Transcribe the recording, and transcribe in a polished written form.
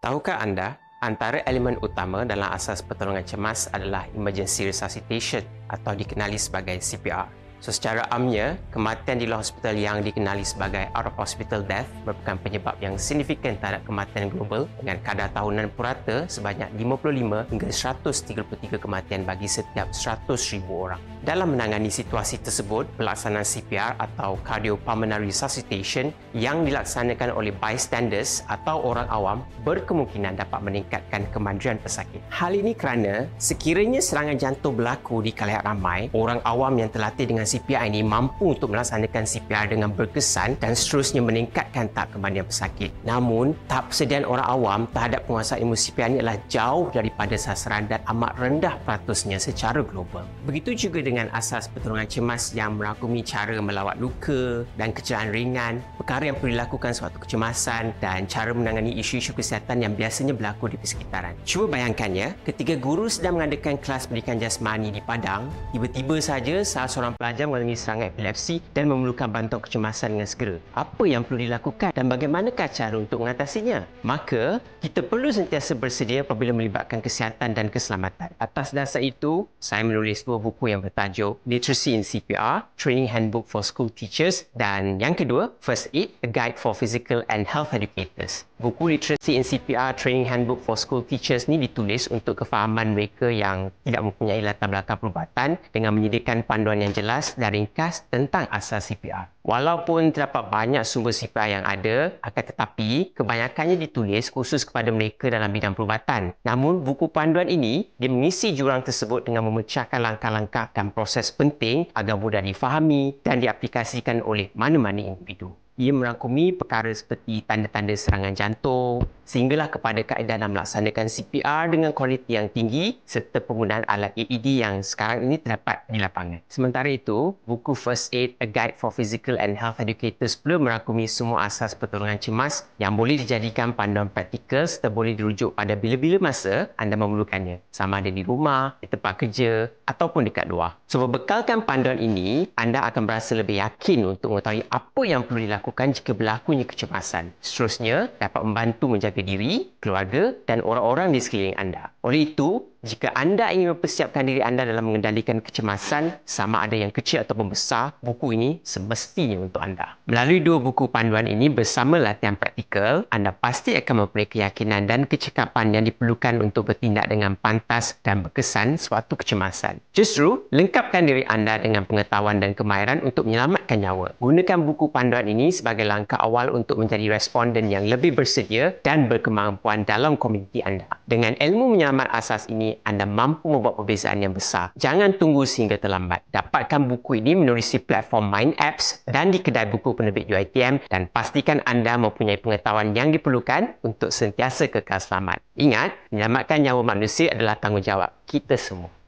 Tahukah anda, antara elemen utama dalam asas pertolongan cemas adalah emergency resuscitation atau dikenali sebagai CPR. So, secara amnya, kematian di luar hospital yang dikenali sebagai out of hospital death merupakan penyebab yang signifikan terhadap kematian global dengan kadar tahunan purata sebanyak 55 hingga 133 kematian bagi setiap 100,000 orang. Dalam menangani situasi tersebut, pelaksanaan CPR atau cardiopulmonary resuscitation yang dilaksanakan oleh bystanders atau orang awam berkemungkinan dapat meningkatkan kemandirian pesakit. Hal ini kerana sekiranya serangan jantung berlaku di khalayak ramai, orang awam yang terlatih dengan CPR ini mampu untuk melaksanakan CPR dengan berkesan dan seterusnya meningkatkan tahap kemandirian pesakit. Namun, tahap persediaan orang awam terhadap penguasaan ilmu CPR ini adalah jauh daripada sasaran dan amat rendah peratusnya secara global. Begitu juga dengan asas pertolongan cemas yang merangkumi cara melawat luka dan kecederaan ringan, perkara yang perlu dilakukan sewaktu kecemasan dan cara menangani isu-isu kesihatan yang biasanya berlaku di persekitaran. Cuba bayangkan ya, ketika guru sedang mengadakan kelas pendidikan jasmani di Padang, tiba-tiba saja salah seorang pelajar mengalami serangan epilepsi dan memerlukan bantuan kecemasan dengan segera. Apa yang perlu dilakukan dan bagaimanakah cara untuk mengatasinya? Maka, kita perlu sentiasa bersedia apabila melibatkan kesihatan dan keselamatan. Atas dasar itu, saya menulis dua buku yang bertajuk Literacy in CPR, Training Handbook for School Teachers, dan yang kedua, First Aid, A Guide for Physical and Health Educators. Buku Literacy in CPR, Training Handbook for School Teachers ni ditulis untuk kefahaman mereka yang tidak mempunyai latar belakang perubatan dengan menyediakan panduan yang jelas dan ringkas tentang asas CPR. Walaupun terdapat banyak sumber CPR yang ada, akan tetapi kebanyakannya ditulis khusus kepada mereka dalam bidang perubatan. Namun, buku panduan ini dia mengisi jurang tersebut dengan memecahkan langkah-langkah dan proses penting agar mudah difahami dan diaplikasikan oleh mana-mana individu. Ia merangkumi perkara seperti tanda-tanda serangan jantung, sehinggalah kepada kaedah dalam melaksanakan CPR dengan kualiti yang tinggi serta penggunaan alat AED yang sekarang ini terdapat di lapangan. Sementara itu, buku First Aid, A Guide for Physical and Health Educators pula merangkumi semua asas pertolongan cemas yang boleh dijadikan panduan praktikal serta boleh dirujuk pada bila-bila masa anda memerlukannya, sama ada di rumah, di tempat kerja ataupun dekat luar. So, berbekalkan panduan ini, anda akan berasa lebih yakin untuk mengetahui apa yang perlu dilakukan jika berlakunya kecemasan. Seterusnya, dapat membantu menjaga diri, keluarga dan orang-orang di sekeliling anda. Oleh itu, jika anda ingin mempersiapkan diri anda dalam mengendalikan kecemasan, sama ada yang kecil ataupun besar, buku ini semestinya untuk anda. Melalui dua buku panduan ini bersama latihan praktikal, anda pasti akan mempunyai keyakinan dan kecekapan yang diperlukan untuk bertindak dengan pantas dan berkesan sewaktu kecemasan. Justru, lengkapkan diri anda dengan pengetahuan dan kemahiran untuk menyelamatkan nyawa. Gunakan buku panduan ini sebagai langkah awal untuk menjadi responden yang lebih bersedia dan berkemampuan dalam komuniti anda. Dengan ilmu menyelamat asas ini, anda mampu membuat perbezaan yang besar. Jangan tunggu sehingga terlambat. Dapatkan buku ini menerusi platform Mind Apps dan di kedai buku penerbit UiTM dan pastikan anda mempunyai pengetahuan yang diperlukan untuk sentiasa kekal selamat. Ingat, menyelamatkan nyawa manusia adalah tanggungjawab kita semua.